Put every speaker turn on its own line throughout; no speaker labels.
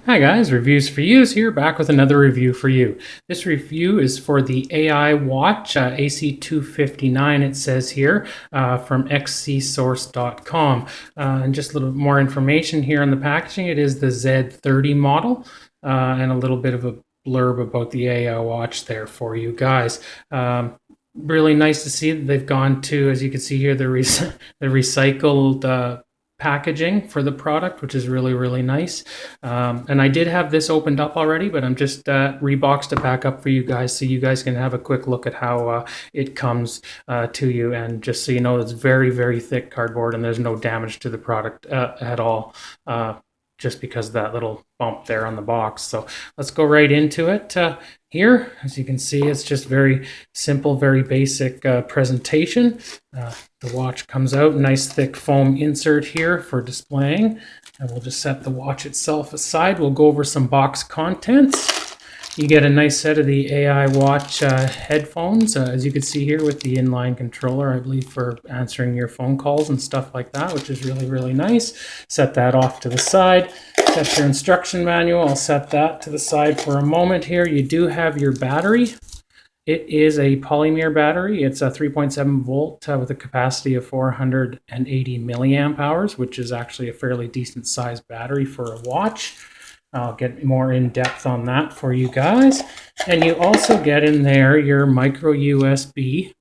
Hi guys, Reviews for Yous here, back with another review for you. This review is for the AI watch AC259, it says here, from XCSOURCE.com. And just a little bit more information here on the packaging. It is the Z30 model, and a little bit of a blurb about the AI watch there for you guys. Really nice to see that they've gone to, as you can see here, the recycled packaging for the product, which is really nice. And I did have this opened up already, but I'm just reboxed it back up for you guys so you guys can have a quick look at how it comes to you. And just so you know, it's very thick cardboard and there's no damage to the product at all, just because of that little bump there on the box. So let's go right into it. Here, as you can see, it's just very simple, very basic presentation. The watch comes out, nice thick foam insert here for displaying. And we'll just set the watch itself aside. We'll go over some box contents. You get a nice set of the AI watch headphones, as you can see here with the inline controller, I believe, for answering your phone calls and stuff like that, which is really nice. Set that off to the side. Set your instruction manual. I'll set that to the side for a moment here. You do have your battery. It is a polymer battery. It's a 3.7 volt with a capacity of 480 milliamp hours, which is actually a fairly decent sized battery for a watch. I'll get more in depth on that for you guys. And you also get in there your micro USB.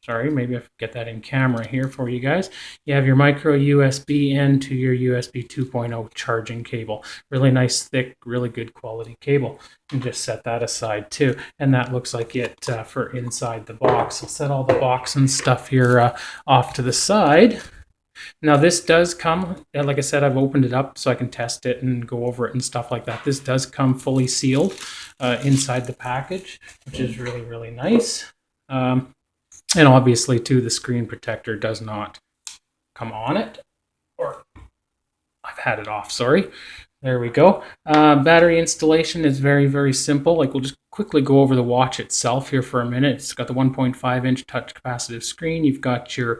Sorry, maybe I get that in camera here for you guys. You have your micro USB end to your USB 2.0 charging cable. Really nice, thick, really good quality cable. And just set that aside too. And that looks like it for inside the box. I'll set all the box and stuff here off to the side. Now this does come, like I said, I've opened it up so I can test it and go over it and stuff like that. This does come fully sealed inside the package, which is really nice. And obviously, too, the screen protector does not come on it. Or I've had it off, sorry. There we go. Battery installation is very simple. Like, we'll just quickly go over the watch itself here for a minute. It's got the 1.5-inch touch capacitive screen. You've got your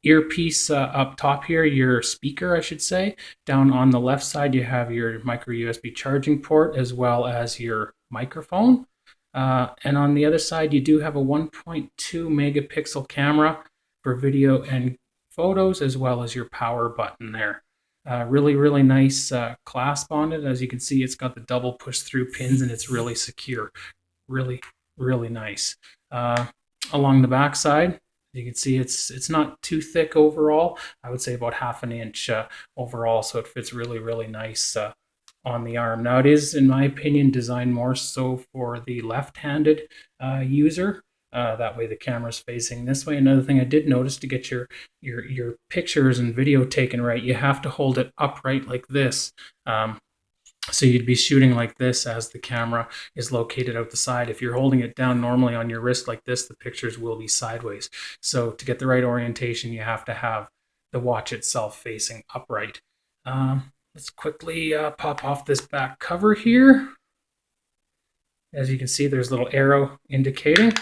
earpiece up top here, your speaker, I should say. Down on the left side, you have your micro USB charging port as well as your microphone. And on the other side, you do have a 1.2 megapixel camera for video and photos, as well as your power button there. Really nice clasp on it. As you can see, it's got the double push-through pins and it's really secure. Really nice. Along the back side, you can see it's not too thick overall. I would say about half an inch overall, so it fits really nice on the arm. Now it is, in my opinion, designed more so for the left-handed user. That way the camera's facing this way. Another thing I did notice, to get your pictures and video taken right, you have to hold it upright like this. So you'd be shooting like this as the camera is located out the side. If you're holding it down normally on your wrist like this, the pictures will be sideways. So to get the right orientation, you have to have the watch itself facing upright. Let's quickly pop off this back cover here. As you can see, there's a little arrow indicating.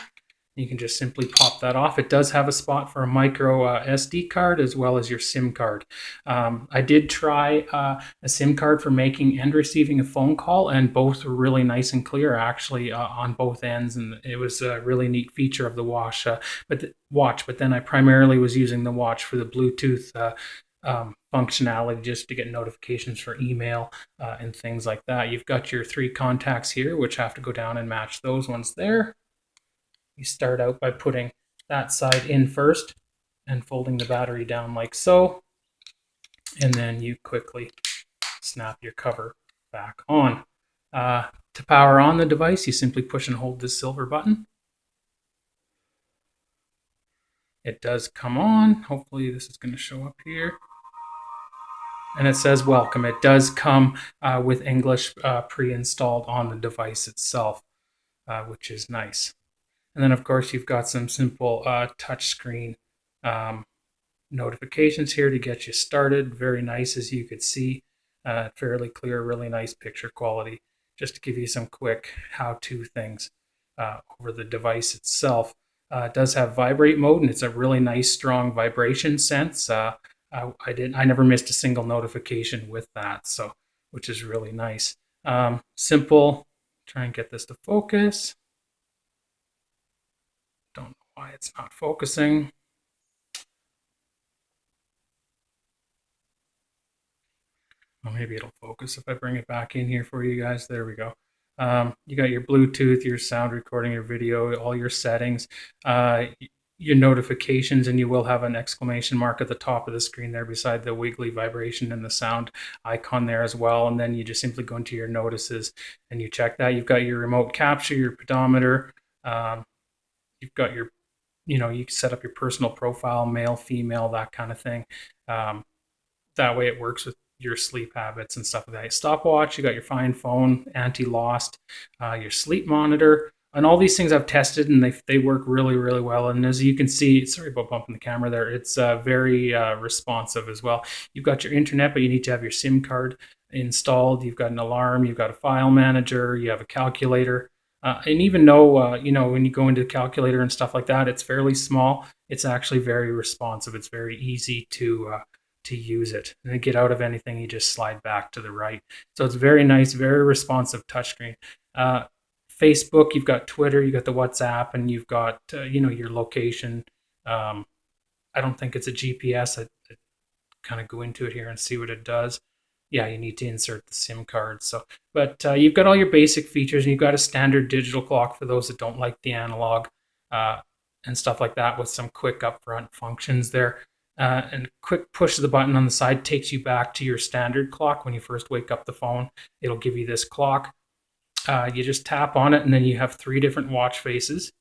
You can just simply pop that off. It does have a spot for a micro SD card as well as your SIM card. I did try a SIM card for making and receiving a phone call, and both were really nice and clear actually on both ends, and it was a really neat feature of the watch. But then I primarily was using the watch for the Bluetooth functionality, just to get notifications for email and things like that. You've got your 3 contacts here, which have to go down and match those ones there. You start out by putting that side in first and folding the battery down like so, and then you quickly snap your cover back on. To power on the device, you simply push and hold this silver button. It does come on. Hopefully this is going to show up here. And it says welcome. It does come with English pre-installed on the device itself, which is nice. And then, of course, you've got some simple touchscreen notifications here to get you started. Very nice, as you could see. Fairly clear, really nice picture quality. Just to give you some quick how-to things over the device itself. It does have Vibrate Mode, and it's a really nice, strong vibration sense. I never missed a single notification with that, so which is really nice. Simple. Try and get this to focus. Don't know why it's not focusing. Well, maybe it'll focus if I bring it back in here for you guys. There we go. You got your Bluetooth, your sound recording, your video, all your settings, your notifications, and you will have an exclamation mark at the top of the screen there beside the wiggly vibration and the sound icon there as well. And then you just simply go into your notices and you check that. You've got your remote capture, your pedometer. You've got your, you can set up your personal profile, male, female, that kind of thing. That way it works with your sleep habits and stuff like that. Stopwatch, you got your Find Phone, anti-lost, your sleep monitor, and all these things I've tested and they work really, really well. And as you can see, sorry about bumping the camera there, it's very responsive as well. You've got your internet, but you need to have your SIM card installed. You've got an alarm, you've got a file manager, you have a calculator. And even though, when you go into the calculator and stuff like that, it's fairly small, it's actually very responsive. It's very easy to use it. And then get out of anything, you just slide back to the right. So it's very nice, very responsive touchscreen. Facebook, you've got Twitter, you've got the WhatsApp, and you've got, your location. I don't think it's a GPS. I kind of go into it here and see what it does. Yeah, you need to insert the SIM card. So, but you've got all your basic features, and you've got a standard digital clock for those that don't like the analog and stuff like that, with some quick upfront functions there. And quick push of the button on the side takes you back to your standard clock. When you first wake up the phone, it'll give you this clock. You just tap on it, and then you have 3 different watch faces.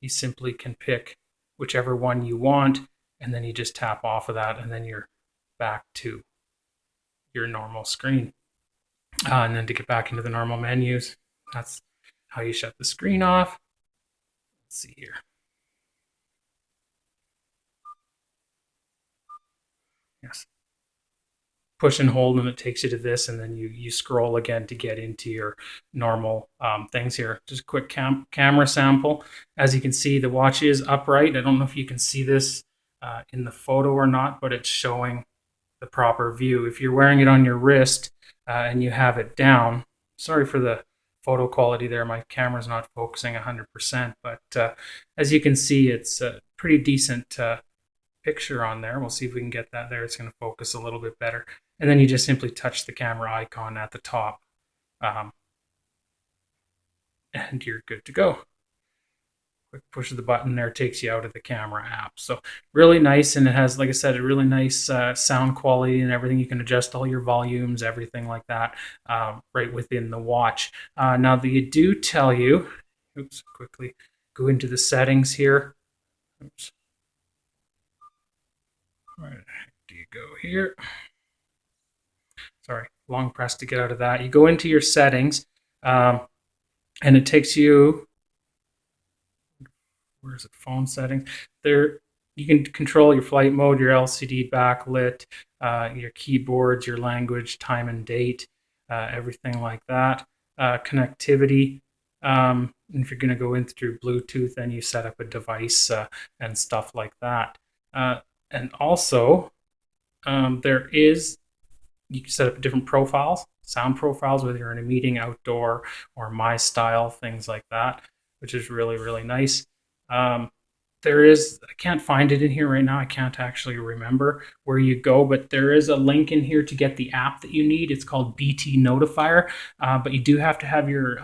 You simply can pick whichever one you want, and then you just tap off of that, and then you're back to your normal screen. And then to get back into the normal menus, that's how you shut the screen off. Let's see here. Yes. Push and hold, and it takes you to this, and then you scroll again to get into your normal things here. Just a quick camera sample. As you can see, the watch is upright. I don't know if you can see this in the photo or not, but it's showing the proper view. If you're wearing it on your wrist and you have it down, sorry for the photo quality there, my camera's not focusing 100%, but as you can see, it's a pretty decent picture on there. We'll see if we can get that there. It's going to focus a little bit better. And then you just simply touch the camera icon at the top, and you're good to go. Quick push of the button there takes you out of the camera app. So really nice, and it has, like I said, a really nice sound quality and everything. You can adjust all your volumes, everything like that, right within the watch. Now they do tell you, quickly go into the settings here. Where do you go here? Sorry, long press to get out of that. You go into your settings, and it takes you, where is it? Phone settings. There, you can control your flight mode, your LCD backlit, your keyboards, your language, time and date, everything like that. Connectivity. And if you're going to go in through Bluetooth, then you set up a device and stuff like that. And also, you can set up different profiles, sound profiles, whether you're in a meeting, outdoor, or my style, things like that, which is really, really nice. I can't find it in here right now. I can't actually remember where you go, but there is a link in here to get the app that you need. It's called BT Notifier, but you do have to have your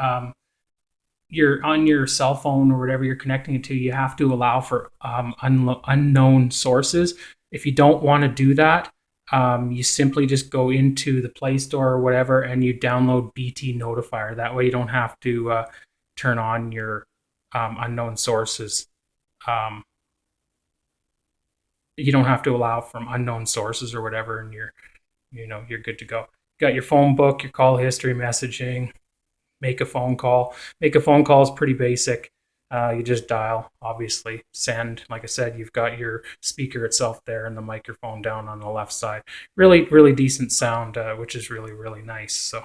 on your cell phone or whatever you're connecting it to, you have to allow for unknown sources. If you don't want to do that, you simply just go into the Play Store or whatever, and you download BT Notifier. That way you don't have to turn on your unknown sources. You don't have to allow from unknown sources or whatever, and you're good to go. You got your phone book, your call history, messaging, make a phone call. Make a phone call is pretty basic. You just dial, obviously, send. Like I said, you've got your speaker itself there and the microphone down on the left side. Really, really decent sound, which is really, really nice. So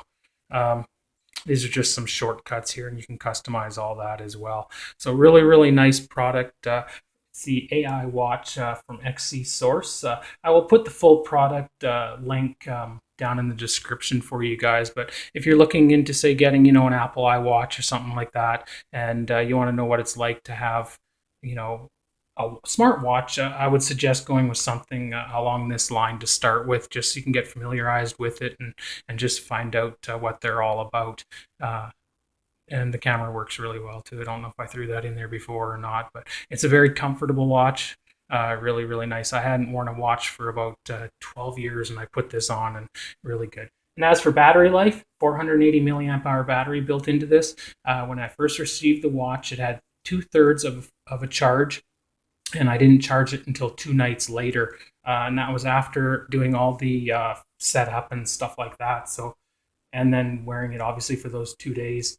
these are just some shortcuts here, and you can customize all that as well. So really, really nice product. It's the AI watch from XCSOURCE. I will put the full product link down in the description for you guys. But if you're looking into, say, getting, an Apple iWatch or something like that, and you want to know what it's like to have, a smartwatch, I would suggest going with something along this line to start with, just so you can get familiarized with it and just find out what they're all about. And the camera works really well too. I don't know if I threw that in there before or not, but it's a very comfortable watch. Really, really nice. I hadn't worn a watch for about 12 years, and I put this on, and really good. And as for battery life, 480 milliamp hour battery built into this. When I first received the watch, it had 2/3 of a charge, and I didn't charge it until 2 nights later. And that was after doing all the setup and stuff like that. So, and then wearing it obviously for those 2 days.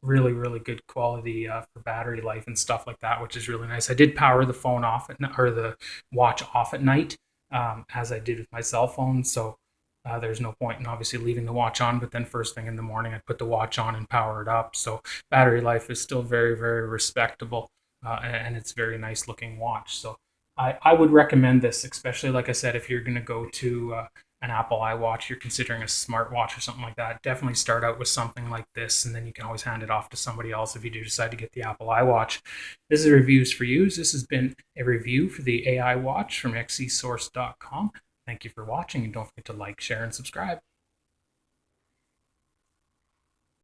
Really, really good quality for battery life and stuff like that, which is really nice. I did power the phone off or the watch off at night, as I did with my cell phone. So there's no point in obviously leaving the watch on, but then first thing in the morning, I put the watch on and power it up. So battery life is still very, very respectable, and it's a very nice looking watch. So I would recommend this, especially like I said, if you're going to go to an Apple iWatch, you're considering a smartwatch or something like that, definitely start out with something like this, and then you can always hand it off to somebody else if you do decide to get the Apple iWatch. This is Reviews for Use. This has been a review for the AI watch from XCSOURCE.com. Thank you for watching, and don't forget to like, share, and subscribe.